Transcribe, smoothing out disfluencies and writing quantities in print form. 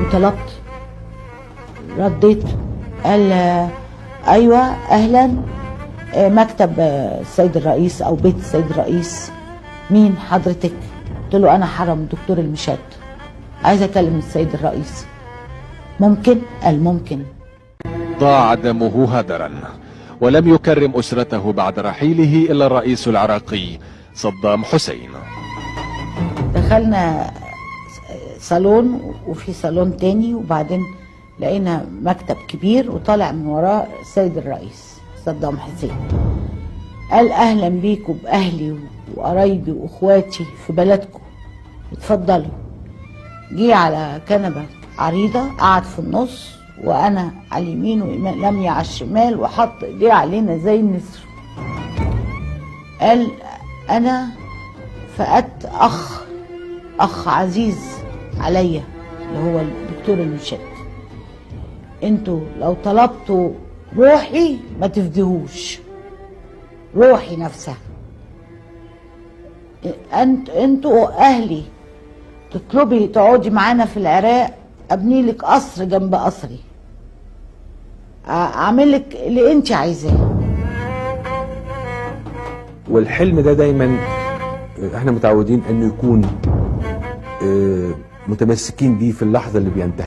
وطلبت، رديت قال ايوه اهلا، مكتب السيد الرئيس او بيت السيد الرئيس، مين حضرتك؟ قلت له انا حرم دكتور المشات، عايزه اكلم السيد الرئيس. ممكن؟ قال ممكن. ضاع دمه هدرا، ولم يكرم أسرته بعد رحيله إلا الرئيس العراقي صدام حسين. دخلنا صالون وفي صالون تاني، وبعدين لقينا مكتب كبير وطالع من وراه السيد الرئيس صدام حسين. قال اهلا بيكم باهلي وقرايبي واخواتي في بلدكم، اتفضلوا. جه على كنبه عريضه قعد في النص، وانا على اليمين ولميا على الشمال، وحط ايديه علينا زي النسر. قال انا فقدت اخ عزيز عليا اللي هو الدكتور المشات، انتوا لو طلبتوا روحي ما تفديهوش، روحي نفسها. انتوا اهلي، تطلبي تقعدي معانا في العراق، ابني لك قصر جنب قصري، اعمل لك اللي انت عايزاه. والحلم ده دايما احنا متعودين انه يكون متمسكين بيه في اللحظه اللي بينتهي.